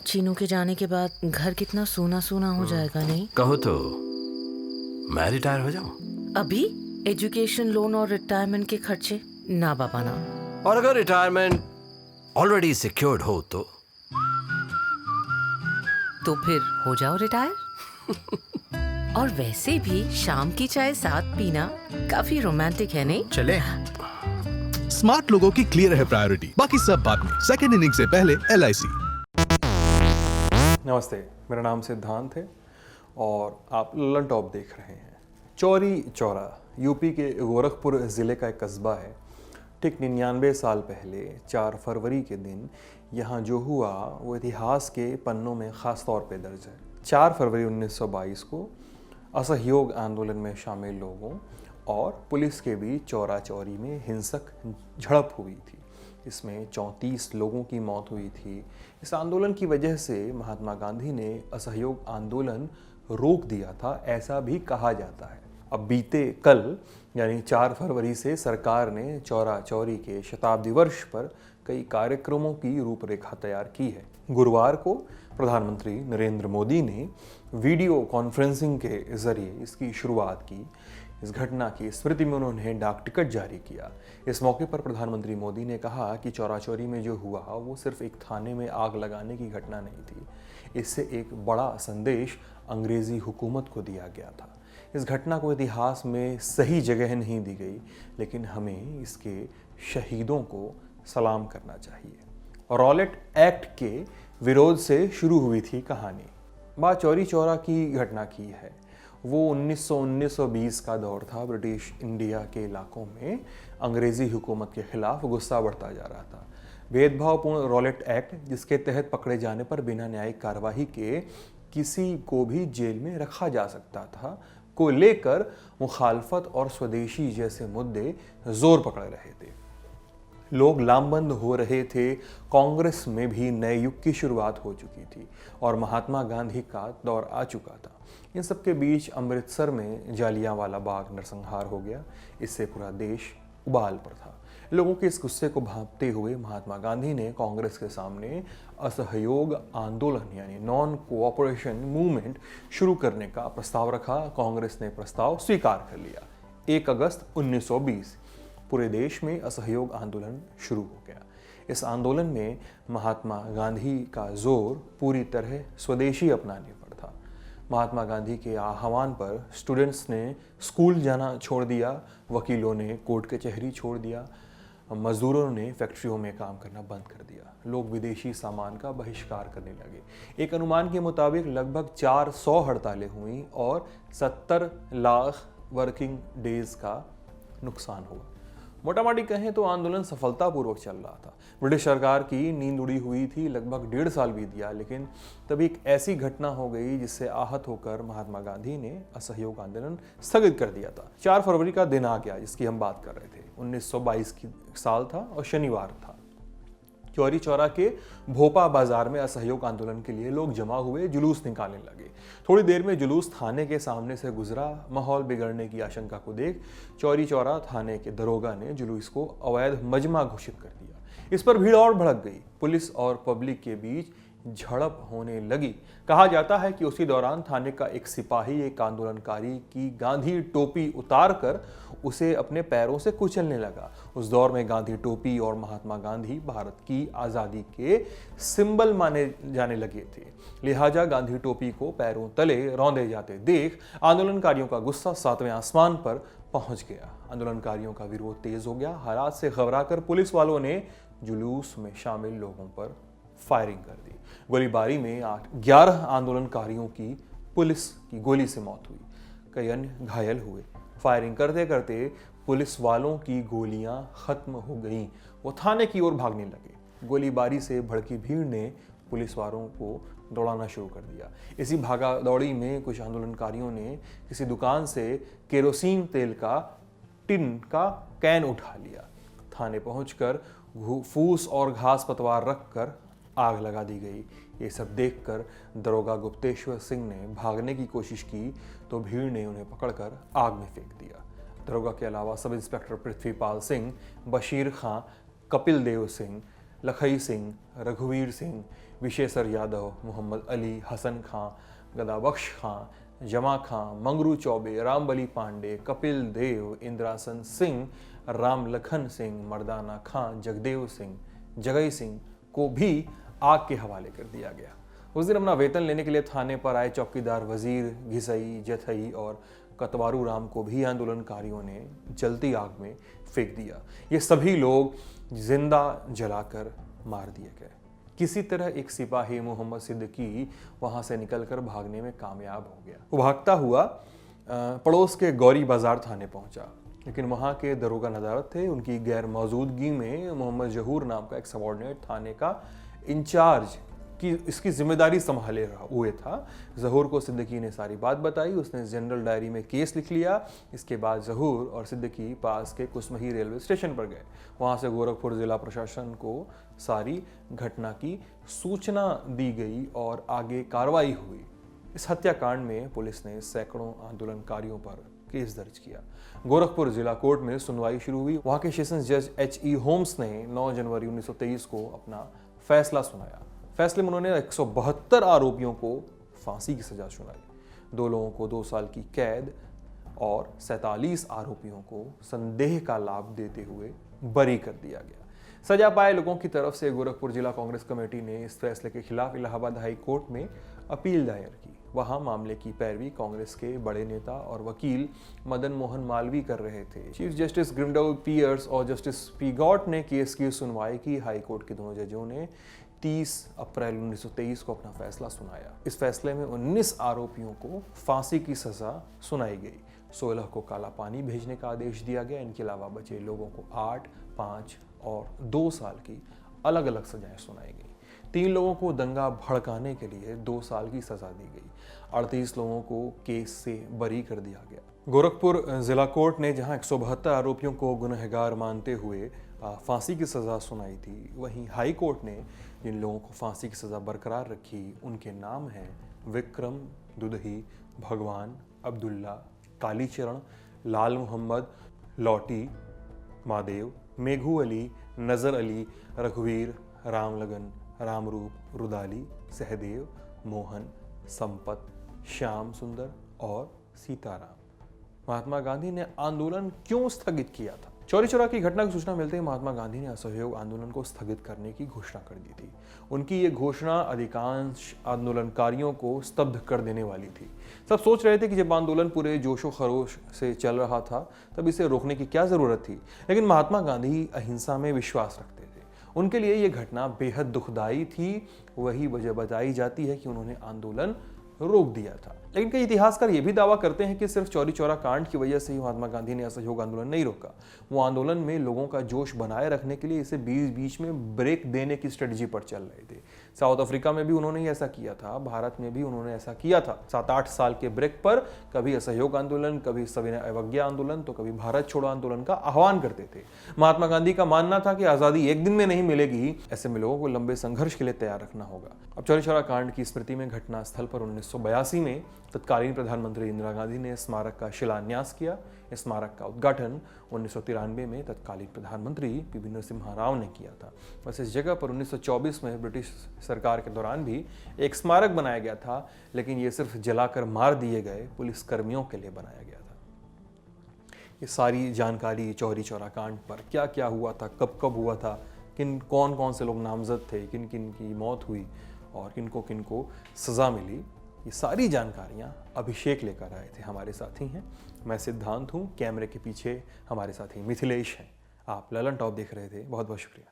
चीनू के जाने के बाद घर कितना सूना सूना हो जाएगा, नहीं? कहो तो मैं रिटायर हो जाऊं। अभी एजुकेशन लोन और रिटायरमेंट के खर्चे ना बाबा ना। और अगर रिटायरमेंट ऑलरेडी सिक्योर्ड हो तो फिर हो जाओ रिटायर। और वैसे भी शाम की चाय साथ पीना काफी रोमांटिक है, नहीं? चले। स्मार्ट लोगों की क्लियर है प्रायोरिटी, बाकी सब बाद में। सेकंड इनिंग से पहले LIC। नमस्ते, मेरा नाम सिद्धांत है और आप ललन टॉप देख रहे हैं। चौरी चौरा यूपी के गोरखपुर ज़िले का एक कस्बा है। ठीक 99 साल पहले 4 फरवरी के दिन यहाँ जो हुआ वो इतिहास के पन्नों में ख़ास तौर पे दर्ज है। 4 फरवरी 1922 को असहयोग आंदोलन में शामिल लोगों और पुलिस के बीच चौरा चौरी में हिंसक झड़प हुई थी। इसमें 34 लोगों की मौत हुई थी। इस आंदोलन की वजह से महात्मा गांधी ने असहयोग आंदोलन रोक दिया था, ऐसा भी कहा जाता है। अब बीते कल यानी 4 फरवरी से सरकार ने चौरा चौरी के शताब्दी वर्ष पर कई कार्यक्रमों की रूपरेखा तैयार की है। गुरुवार को प्रधानमंत्री नरेंद्र मोदी ने वीडियो कॉन्फ्रेंसिंग के जरिए इसकी शुरुआत की। इस घटना की स्मृति में उन्होंने डाक टिकट जारी किया। इस मौके पर प्रधानमंत्री मोदी ने कहा कि चौरा चौरी में जो हुआ वो सिर्फ एक थाने में आग लगाने की घटना नहीं थी। इससे एक बड़ा संदेश अंग्रेजी हुकूमत को दिया गया था। इस घटना को इतिहास में सही जगह नहीं दी गई, लेकिन हमें इसके शहीदों को सलाम करना चाहिए। रॉलेट एक्ट के विरोध से शुरू हुई थी कहानी। बात चौरी चौरा की घटना की है। वो 1919-20 का दौर था। ब्रिटिश इंडिया के इलाकों में अंग्रेज़ी हुकूमत के खिलाफ गुस्सा बढ़ता जा रहा था। भेदभावपूर्ण रॉलेट एक्ट, जिसके तहत पकड़े जाने पर बिना न्यायिक कार्रवाई के किसी को भी जेल में रखा जा सकता था, को लेकर मुखालफत और स्वदेशी जैसे मुद्दे जोर पकड़ रहे थे। लोग लामबंद हो रहे थे। कांग्रेस में भी नए युग की शुरुआत हो चुकी थी और महात्मा गांधी का दौर आ चुका था। इन सब के बीच अमृतसर में जालियांवाला बाग नरसंहार हो गया। इससे पूरा देश उबाल पर था। लोगों के इस गुस्से को भांपते हुए महात्मा गांधी ने कांग्रेस के सामने असहयोग आंदोलन यानी नॉन कोऑपरेशन मूवमेंट शुरू करने का प्रस्ताव रखा। कांग्रेस ने प्रस्ताव स्वीकार कर लिया। 1 अगस्त 1920 पूरे देश में असहयोग आंदोलन शुरू हो गया। इस आंदोलन में महात्मा गांधी का जोर पूरी तरह स्वदेशी अपनाने पर था। महात्मा गांधी के आह्वान पर स्टूडेंट्स ने स्कूल जाना छोड़ दिया, वकीलों ने कोर्ट कचहरी छोड़ दिया, मजदूरों ने फैक्ट्रियों में काम करना बंद कर दिया। लोग विदेशी सामान का बहिष्कार करने लगे। एक अनुमान के मुताबिक लगभग 400 हड़तालें हुई और 70 लाख वर्किंग डेज का नुकसान हुआ। मोटा मोटी कहें तो आंदोलन सफलतापूर्वक चल रहा था। ब्रिटिश सरकार की नींद उड़ी हुई थी। लगभग 1.5 साल बीत गया, लेकिन तभी एक ऐसी घटना हो गई जिससे आहत होकर महात्मा गांधी ने असहयोग आंदोलन स्थगित कर दिया था। 4 फरवरी का दिन आ गया जिसकी हम बात कर रहे थे। 1922 की साल था और शनिवार था। चौरी चौरा के भोपा बाजार में असहयोग आंदोलन के लिए लोग जमा हुए, जुलूस निकालने लगे। थोड़ी देर में जुलूस थाने के सामने से गुजरा। माहौल बिगड़ने की आशंका को देख चौरी चौरा थाने के दरोगा ने जुलूस को अवैध मजमा घोषित कर दिया। इस पर भीड़ और भड़क गई। पुलिस और पब्लिक के बीच झड़प होने लगी। कहा जाता है कि उसी दौरान थाने का एक सिपाही एक आंदोलनकारी की गांधी टोपी उतारकर उसे अपने पैरों से कुचलने लगा। उस दौर में गांधी टोपी और महात्मा गांधी भारत की आज़ादी के सिंबल माने जाने लगे थे। लिहाजा गांधी टोपी को पैरों तले रौंदे जाते देख आंदोलनकारियों का गुस्सा 7वें आसमान पर पहुंच गया। आंदोलनकारियों का विरोध तेज हो गया। हालात से घबराकर पुलिस वालों ने जुलूस में शामिल लोगों पर फायरिंग कर दी। गोलीबारी में 11 आंदोलनकारियों की पुलिस की गोली से मौत हुई। कई अन्य घायल हुए। फायरिंग करते करते पुलिस वालों की गोलियां खत्म हो गईं। वो थाने की ओर भागने लगे। गोलीबारी से भड़की भीड़ ने पुलिस वालों को दौड़ाना शुरू कर दिया। इसी भागा दौड़ी में कुछ आंदोलनकारियों ने किसी दुकान से केरोसिन तेल का टिन का कैन उठा लिया। थाने पहुंचकर फूस और घास पतवार रखकर आग लगा दी गई। ये सब देखकर दरोगा गुप्तेश्वर सिंह ने भागने की कोशिश की तो भीड़ ने उन्हें पकड़कर आग में फेंक दिया। दरोगा के अलावा सब इंस्पेक्टर पृथ्वीपाल सिंह, बशीर खां, कपिल देव सिंह, लखई सिंह, रघुवीर सिंह, विशेषर यादव, मोहम्मद अली, हसन खां, गदाबख्श खां, जमा खां, मंगरू चौबे, रामबली पांडे, कपिल देव, इंद्रासन सिंह, राम लखन सिंह, मर्दाना खां, जगदेव सिंह, जगई सिंह को भी आग के हवाले कर दिया गया। उस दिन अपना वेतन लेने के लिए थाने पर आए चौकीदार वजीर, घिसई, जथई और कतवारू राम को भी आंदोलनकारियों ने जलती आग में फेंक दिया। ये सभी लोग जिंदा जलाकर मार दिए गए। किसी तरह एक सिपाही मोहम्मद सिद्दीकी वहां से निकलकर भागने में कामयाब हो गया। वो भागता हुआ पड़ोस के गौरी बाजार थाने पहुंचा, लेकिन वहां के दरोगा नदारत थे। उनकी गैर मौजूदगी में मोहम्मद जहूर नाम का एक सबॉर्डिनेट थाने का इंचार्ज की इसकी जिम्मेदारी संभाले हुए था। जहूर को सिद्दीकी ने सारी बात बताई। उसने जनरल डायरी में केस लिख लिया। इसके बाद जहूर और सिद्दीकी पास के कुसमही रेलवे स्टेशन पर गए। वहां से गोरखपुर जिला प्रशासन को सारी घटना की सूचना दी गई और आगे कार्रवाई हुई। इस हत्याकांड में पुलिस ने सैकड़ों आंदोलनकारियों पर केस दर्ज किया। गोरखपुर जिला कोर्ट में सुनवाई शुरू हुई। वहां के सेशंस जज H.E. होम्स ने 9 जनवरी 1923 को अपना फैसला सुनाया। फैसले में उन्होंने 172 आरोपियों को फांसी की सजा सुनाई। 2 लोगों को 2 साल की कैद और 47 आरोपियों को संदेह का लाभ देते हुए बरी कर दिया गया। सजा पाए लोगों की तरफ से गोरखपुर जिला कांग्रेस कमेटी ने इस फैसले के खिलाफ इलाहाबाद हाई कोर्ट में अपील दायर की। वहां मामले की पैरवी कांग्रेस के बड़े नेता और वकील मदन मोहन मालवीय कर रहे थे। चीफ जस्टिस ग्रिंडल पियर्स और जस्टिस पी गॉट ने केस की सुनवाई की। हाई कोर्ट के दोनों जजों ने 30 अप्रैल 1923 को अपना फैसला सुनाया। इस फैसले में 19 आरोपियों को फांसी की सजा सुनाई गई। 16 को काला पानी भेजने का आदेश दिया गया। इनके अलावा बचे लोगों को 8, 5 और 2 साल की अलग अलग सजाएं सुनाई गई। 3 लोगों को दंगा भड़काने के लिए 2 साल की सजा दी गई। 38 लोगों को केस से बरी कर दिया गया। गोरखपुर जिला कोर्ट ने जहां 172 आरोपियों को गुनहगार मानते हुए फांसी की सजा सुनाई थी, वहीं हाई कोर्ट ने जिन लोगों को फांसी की सजा बरकरार रखी उनके नाम हैं विक्रम, दुदही, भगवान, अब्दुल्ला, कालीचरण, लाल मोहम्मद, लौटी, महादेव, मेघू अली, नजर अली, रघुवीर, रामलगन, रामरूप, रुदाली, सहदेव, मोहन, संपत, श्याम सुंदर और सीताराम। महात्मा गांधी ने आंदोलन क्यों स्थगित किया था? चौरी चौरा की घटना की सूचना मिलते ही महात्मा गांधी ने असहयोग आंदोलन को स्थगित करने की घोषणा कर दी थी। उनकी ये घोषणा अधिकांश आंदोलनकारियों को स्तब्ध कर देने वाली थी। सब सोच रहे थे कि जब आंदोलन पूरे जोशो खरोश से चल रहा था तब इसे रोकने की क्या जरूरत थी, लेकिन महात्मा गांधी अहिंसा में विश्वास रखते थे। उनके लिए ये घटना बेहद दुखदायी थी। वही वजह बताई जाती है कि उन्होंने आंदोलन रोक दिया था। लेकिन कई इतिहासकार ये भी दावा करते हैं कि सिर्फ चौरी चौरा कांड की वजह से ही महात्मा गांधी ने असहयोग आंदोलन नहीं रोका। वो आंदोलन में लोगों का जोश बनाए रखने के लिए इसे बीच बीच में ब्रेक देने की स्ट्रेटजी पर चल रहे थे। साउथ अफ्रीका में भी उन्होंने ऐसा किया था, भारत में भी उन्होंने ऐसा किया था। 7-8 साल के ब्रेक पर कभी असहयोग आंदोलन, कभी सविनय अवज्ञा आंदोलन, तो कभी भारत छोड़ो आंदोलन का आह्वान करते थे। महात्मा गांधी का मानना था कि आजादी एक दिन में नहीं मिलेगी, ऐसे में लोगों को लंबे संघर्ष के लिए तैयार रखना होगा। अब चौरी चौरा कांड की स्मृति में घटना स्थल पर 1982 में तत्कालीन प्रधानमंत्री इंदिरा गांधी ने स्मारक का शिलान्यास किया। इस स्मारक का उद्घाटन 1993 में तत्कालीन प्रधानमंत्री पी.वी. नरसिम्हा राव ने किया था। बस इस जगह पर 1924 में ब्रिटिश सरकार के दौरान भी एक स्मारक बनाया गया था, लेकिन ये सिर्फ जलाकर मार दिए गए पुलिस कर्मियों के लिए बनाया गया था। ये सारी जानकारी चौरी चौरा कांड पर क्या क्या हुआ था, कब कब हुआ था, कौन कौन से लोग नामजद थे, किन किन की मौत हुई और किनको किनको सज़ा मिली, ये सारी जानकारियाँ अभिषेक लेकर आए थे। हमारे साथी हैं, मैं सिद्धांत हूँ, कैमरे के पीछे हमारे साथी मिथिलेश हैं। आप ललन टॉप देख रहे थे, बहुत बहुत शुक्रिया।